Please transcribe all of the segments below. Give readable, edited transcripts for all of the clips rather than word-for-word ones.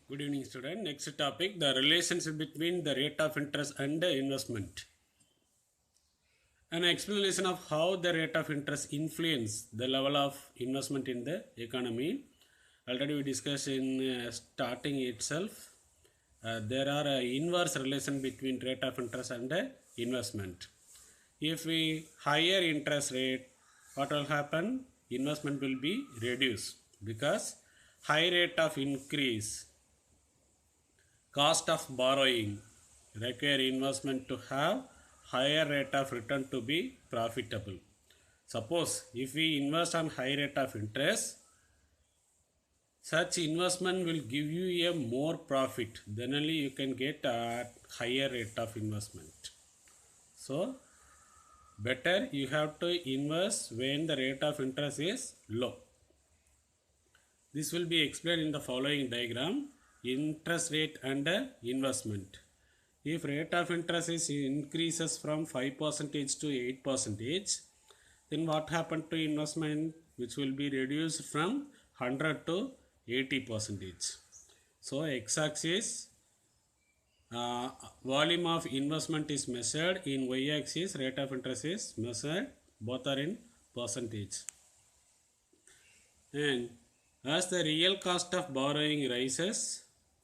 Good evening, student. Next topic, the relationship between the rate of interest and the investment. An explanation of how the rate of interest influence the level of investment in the economy. Already we discussed in starting itself. There are inverse relation between rate of interest and the investment. If we higher interest rate, what will happen? Investment will be reduced because high rate of increase cost of borrowing require investment to have higher rate of return to be profitable. Suppose if we invest on high rate of interest, such investment will give you a more profit. Then only you can get a higher rate of investment. So better you have to invest when the rate of interest is low. This will be explained in the following diagram. Interest rate and investment. If rate of interest is increases from 5% to 8%, then what happened to investment, which will be reduced from 100 to 80%. So x-axis volume of investment is measured, in y-axis rate of interest is measured, both are in percentage. And as the real cost of borrowing rises,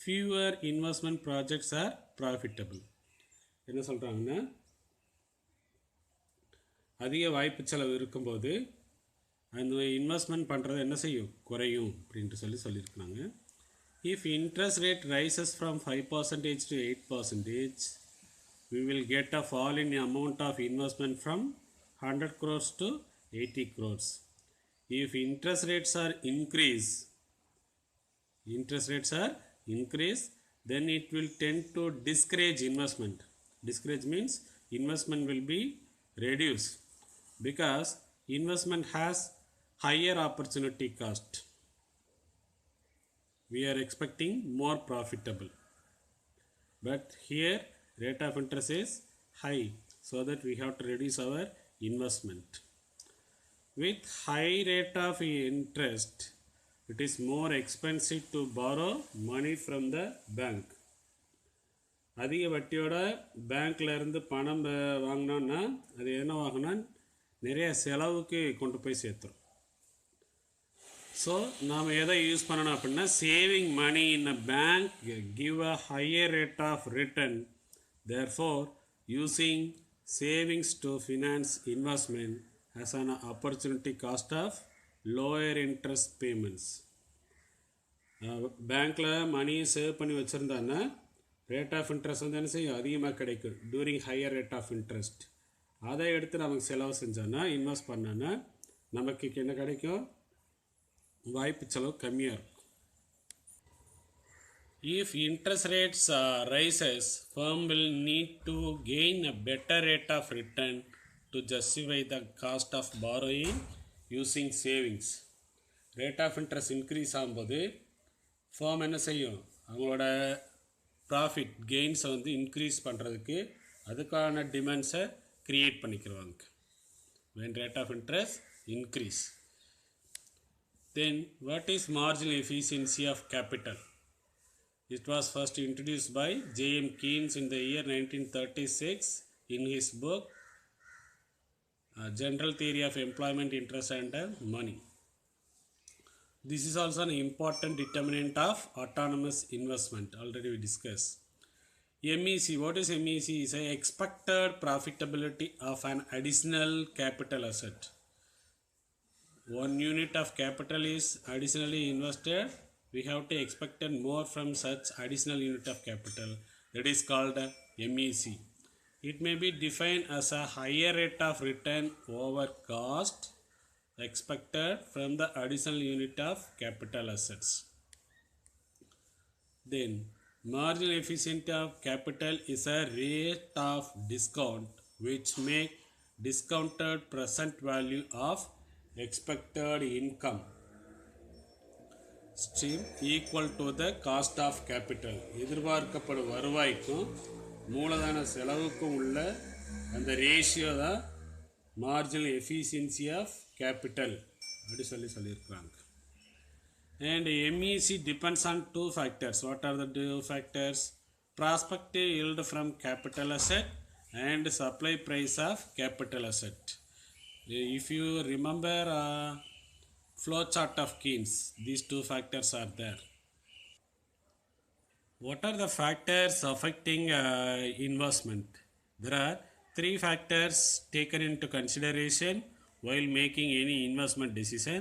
fewer investment projects are profitable. என்ன சொல்கிறாங்கன்னா, அதிக வாய்ப்பு செலவு இருக்கும்போது அந்த investment பண்ணுறது என்ன செய்யும், குறையும் அப்படின்ட்டு சொல்லியிருக்காங்க. If interest rate rises from 5% to 8%, we will get a fall in the amount of investment from 100 crores to 80 crores. If interest rates are increase, then it will tend to discourage investment. Discourage means investment will be reduced because investment has higher opportunity cost. We are expecting more profitable, but here rate of interest is high, so that we have to reduce our investment. With high rate of interest, it is more expensive to borrow money from the bank. அதிக வட்டியோட பேங்க்ல இருந்து பணம் வாங்கினோன்னா அது என்ன ஆகும்னா நிறைய செலவுக்கு கொண்டு போய் சேர்த்துரும். ஸோ நாம் எதை யூஸ் பண்ணணும் அப்படின்னா, saving money in a bank give a higher rate of return. Therefore using savings to finance investment has an opportunity cost of lower interest payments. பேங்க்கில் மணி சேவ் பண்ணி வச்சுருந்தான்னா ரேட் ஆஃப் இன்ட்ரெஸ்ட் வந்து என்ன செய்யும், அதிகமாக கிடைக்கும் during higher rate of interest. அதை எடுத்து நமக்கு செலவு செஞ்சோன்னா, இன்வெஸ்ட் பண்ணோன்னா நமக்கு என்ன கிடைக்கும், வாய்ப்பு செலவு கம்மியாக இருக்கும். If interest rates rises, firm will need to gain a better rate of return to justify the cost of borrowing using savings. Rate of interest increase ஆகும்போது firm என்ன செய்யும், அவங்களோட ப்ராஃபிட் கெயின்ஸை வந்து இன்க்ரீஸ் பண்ணுறதுக்கு அதுக்கான டிமாண்ட்ஸை create பண்ணிக்கிறவாங்க. when rate of interest increase. Then what is marginal efficiency of capital? It was first introduced by J.M. Keynes in the year 1936 in his book General Theory of Employment, Interest and Money. This is also an important determinant of autonomous investment. Already we discussed. MEC, what is MEC? Is a expected profitability of an additional capital asset. One unit of capital is additionally invested, we have to expect more from such additional unit of capital. That is called MEC. It may be defined as a higher rate of return over cost expected from the additional unit of capital assets. Then marginal efficiency of capital is a rate of discount which make discounted present value of expected income stream equal to the cost of capital. எதிர்பார்க்கப்படும் வருவாய்க்கும் மூலதன செலவுக்கும் உள்ள அந்த ratio தான் marginal efficiency of capital அப்படி சொல்லியிருக்கிறாங்க. And MEC depends on two factors. What are the two factors? Prospective yield from capital asset and supply price of capital asset. If you remember flow chart of Keynes, these two factors are there. What are the factors affecting investment? There are three factors taken into consideration while making any investment decision.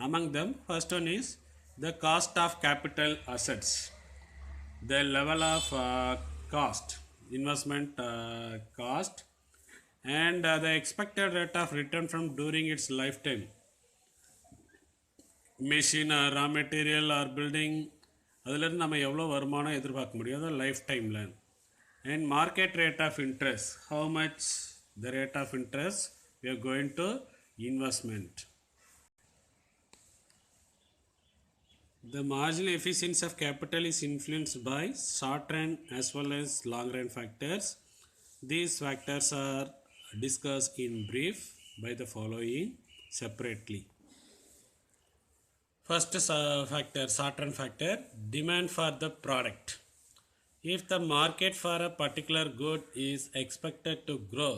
Among them, first one is the cost of capital assets, the level of cost, investment cost, and the expected rate of return from during its lifetime. Machine or raw material or building, அதிலிருந்து நம்ம எவ்வளோ வருமானம் எதிர்பார்க்க முடியும் அது life டைமில். And market rate of interest, how much the rate of interest we are going to investment. The marginal efficiency of capital is influenced by short run as well as long run factors. These factors are discussed in brief by the following separately. First factor, short run factor, demand for the product. If the market for a particular good is expected to grow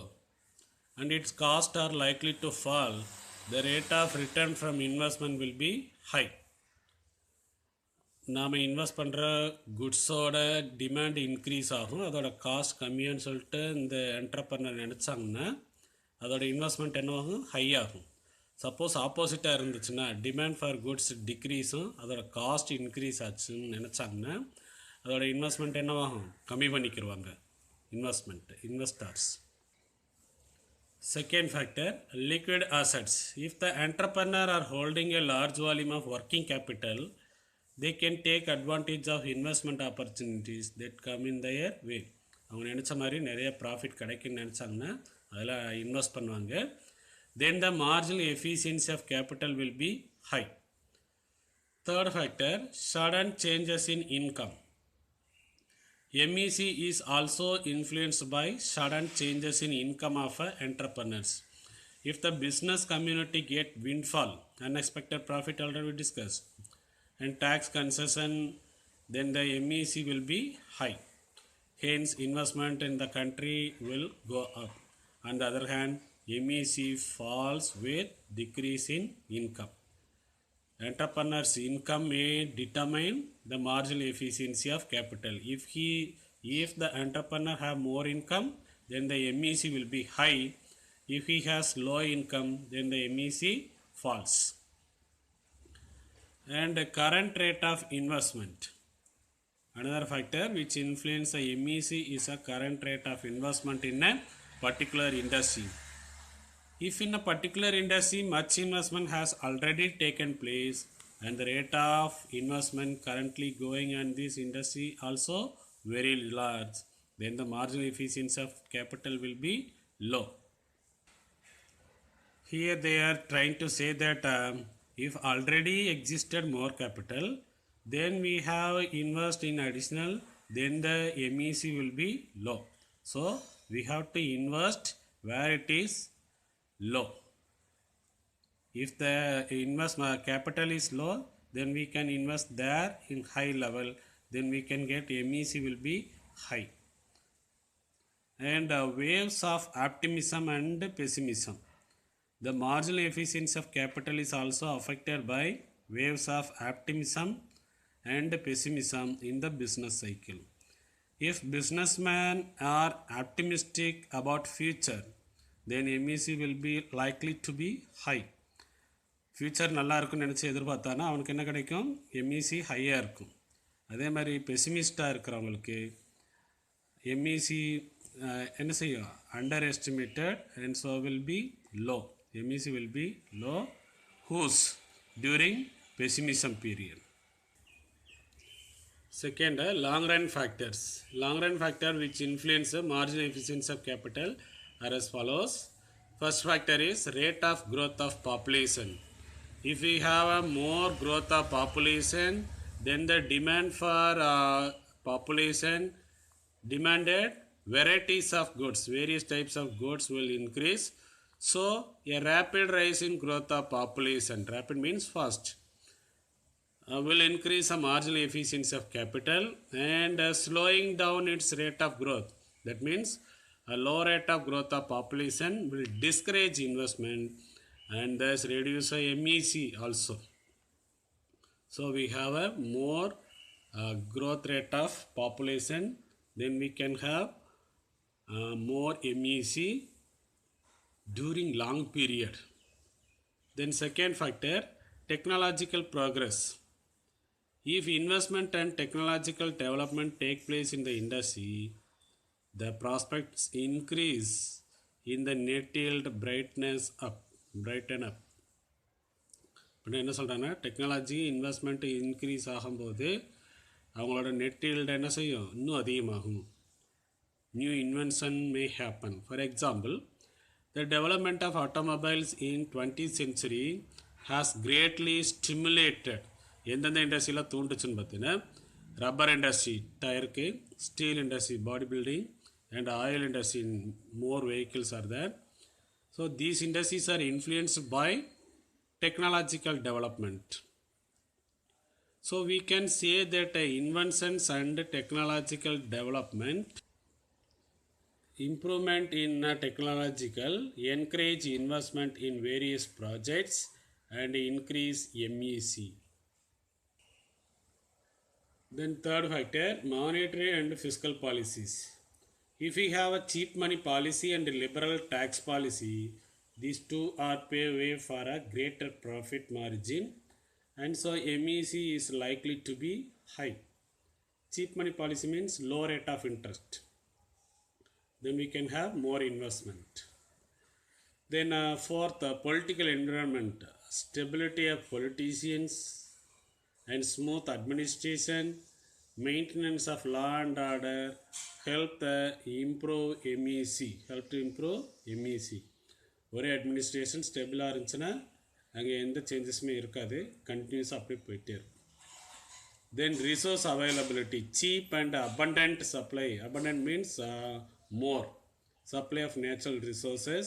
and its costs are likely to fall, the rate of return from investment will be high. நாம் invest பண்ணுற குட்ஸோட demand increase ஆகும், அதோட cost கம்மியான்னு சொல்லிட்டு இந்த entrepreneur நினச்சாங்கன்னா அதோட investment என்னவாகும், high ஆகும். Suppose ஆப்போசிட்டாக இருந்துச்சுன்னா டிமாண்ட் ஃபார் குட்ஸ் டிக்ரீஸும் அதோட காஸ்ட் இன்க்ரீஸ் ஆச்சுன்னு நினச்சாங்கன்னா அதோட இன்வெஸ்ட்மெண்ட் என்னவாகும், கம்மி பண்ணிக்கிடுவாங்க investors. Second factor, liquid assets. If the entrepreneur are holding a large volume of working capital, they can take advantage of investment opportunities that come in their way. அவங்க நினச்ச மாதிரி நிறைய profit கிடைக்குன்னு நினச்சாங்கன்னா அதில் இன்வெஸ்ட் பண்ணுவாங்க. Then the marginal efficiency of capital will be high. Third factor, sudden changes in income. MEC is also influenced by sudden changes in income of entrepreneurs. If the business community get windfall, unexpected profit already discussed, and tax concession, then the MEC will be high. Hence, investment in the country will go up. On the other hand, MEC falls with decrease in income. Entrepreneur's income may determine the marginal efficiency of capital. If the entrepreneur have more income, then the MEC will be high. If he has low income, then the MEC falls. And the current rate of investment. Another factor which influences the MEC is a current rate of investment in a particular industry. If in a particular industry much investment has already taken place and the rate of investment currently going in this industry also very large, then the marginal efficiency of capital will be low. Here they are trying to say that if already existed more capital, then we have invest in additional, then the MEC will be low. So we have to invest where it is low. If the investment capital is low, then we can invest there in high level, then we can get MEC will be high. And waves of optimism and pessimism. The marginal efficiency of capital is also affected by waves of optimism and pessimism in the business cycle. If businessmen are optimistic about future, then MEC will be likely to be high. Future நல்லா இருக்குன்னு நினச்சி எதிர்பார்த்தானா அவனுக்கு என்ன கிடைக்கும், MEC ஹையாக இருக்கும். அதே மாதிரி பெசிமிஸ்டாக இருக்கிறவங்களுக்கு MEC என்ன செய்யும், under estimated and so will be low. MEC will be low whose during pessimism period. Second, long run factors. Long run factor which influence the marginal efficiency of capital are as follows. First factor is rate of growth of population. If we have a more growth of population, then the demand for population demanded varieties of goods, various types of goods will increase. So a rapid rise in growth of population, rapid means fast, will increase the marginal efficiency of capital and slowing down its rate of growth. That means a low rate of growth of population will discourage investment and thus reduce the MEC also. So we have a more growth rate of population, then we can have more MEC during long period. Then second factor, technological progress. If investment and technological development take place in the industry, the prospects increase in the net yield brighten up. இப்போ என்ன சொல்கிறாங்கன்னா technology investment increase ஆகும்போது அவங்களோட net yield என்ன செய்யும் இன்னும் அதிகமாகும். New invention may happen. For example, the development of automobiles in 20th century has greatly stimulated எந்தெந்த இண்டஸ்ட்ரியில் தூண்டுச்சுன்னு பார்த்தீங்கன்னா ரப்பர் இண்டஸ்ட்ரி டயருக்கு, steel industry body building and oil industry in more vehicles are there. So these industries are influenced by technological development. So we can say that inventions and technological development, improvement in technological encourage investment in various projects and increase MEC. Then third factor, monetary and fiscal policies. If we have a cheap money policy and a liberal tax policy, these two are pave way for a greater profit margin, and so MEC is likely to be high. Cheap money policy means low rate of interest. Then we can have more investment. Then fourth, political environment, stability of politicians and smooth administration, maintenance of law and order help to improve MEC. ஒரே administration ஸ்டெபிளாக இருந்துச்சுன்னா அங்கே எந்த சேஞ்சஸுமே இருக்காது, கண்டினியூஸாக அப்படியே போயிட்டே இருக்கும். Then resource availability, cheap and abundant supply. Abundant means more supply of natural resources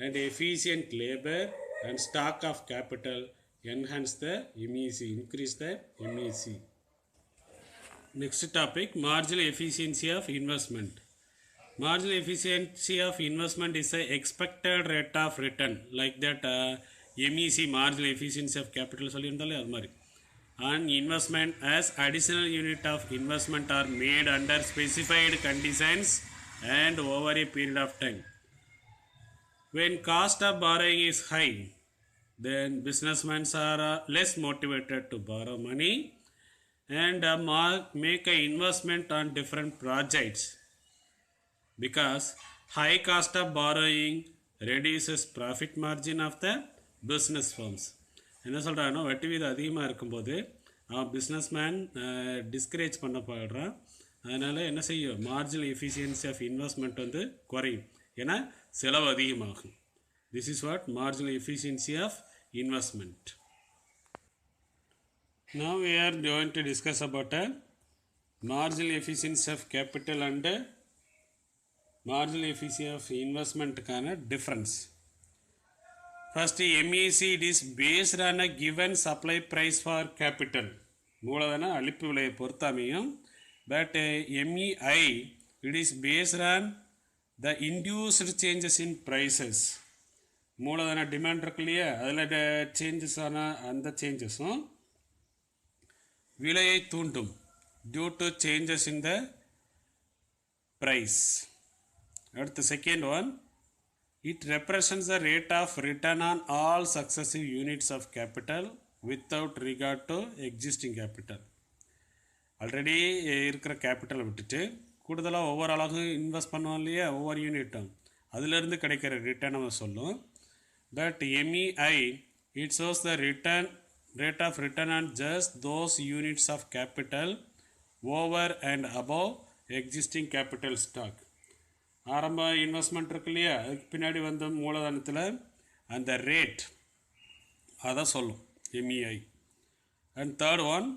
and efficient labor and stock of capital enhance the MEC, increase the MEC. Next topic, marginal efficiency of investment. Marginal efficiency of investment is a expected rate of return, like that MEC marginal efficiency of capital சொல்லியிருந்தாலே அது மாதிரி. And investment as additional unit of investment are made under specified conditions and over a period of time. When cost of borrowing is high, then businessmen are less motivated to borrow money and make an investment on different projects, because high cost of borrowing reduces profit margin of the business firms. என்ன சொல்கிறாங்கன்னா வட்டி வீதம் அதிகமாக இருக்கும்போது அவன் businessman discourage பண்ணப்படுறான். அதனால் என்ன செய்யும், மார்ஜினல் எஃபிஷியன்சி ஆஃப் இன்வெஸ்ட்மெண்ட் வந்து குறையும், ஏன்னா செலவு அதிகமாகும். This is what marginal efficiency of investment. Now we are going to discuss about a marginal efficiency of capital and marginal efficiency of investment kind of difference. First, MEC, it is based on a given supply price for capital. மூலதன அளிப்பு விலையை பொறுத்தாமையும். But MEI, it is based on the induced changes in prices. மூலதன demand இருக்கு இல்லையா, அதில் changes ஆனால் அந்த சேஞ்சஸும் விலையை தூண்டும், due to changes in the price. அடுத்து second one, it represents the rate of return on all successive units of capital without regard to existing capital. Already இருக்கிற கேபிட்டலை விட்டுட்டு கூடுதலாக ஒவ்வொரு அளவுக்கும் இன்வெஸ்ட் பண்ணுவோம் இல்லையா, ஒவ்வொரு யூனிட்டும் அதிலிருந்து கிடைக்கிற ரிட்டர்ன் நம்ம சொல்லும். But MEI, it shows the rate of return on just those units of capital over and above existing capital stock. ஆரம்ப இன்வெஸ்ட்மெண்ட் இருக்கு இல்லையா, அதுக்கு பின்னாடி வந்த மூலதனத்தில் அந்த ரேட் அதை சொல்லும் MEI. And third one,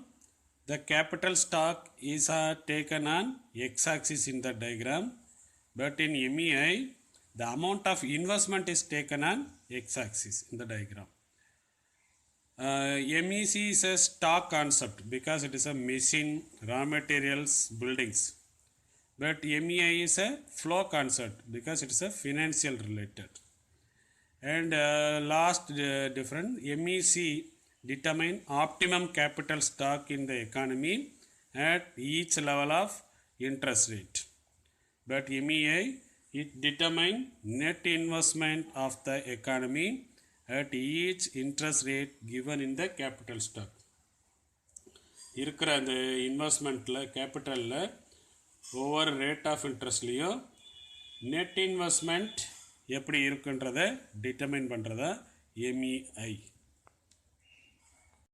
the capital stock is taken on x-axis in the diagram, but in MEI the amount of investment is taken on x-axis in the diagram. MEC is a stock concept because it is a machine, raw materials, buildings. But MEI is a flow concept because it is a financial related. And last difference, MEC determine optimum capital stock in the economy at each level of interest rate. But MEI, it determine net investment of the economy at each interest rate given in the capital stock. இருக்கிற அந்த இன்வெஸ்ட்மெண்ட்டில் கேபிட்டலில் ஒவ்வொரு rate of இன்ட்ரெஸ்ட்லேயும் net investment எப்படி இருக்குன்றதை determine பண்ணுறதா MEI.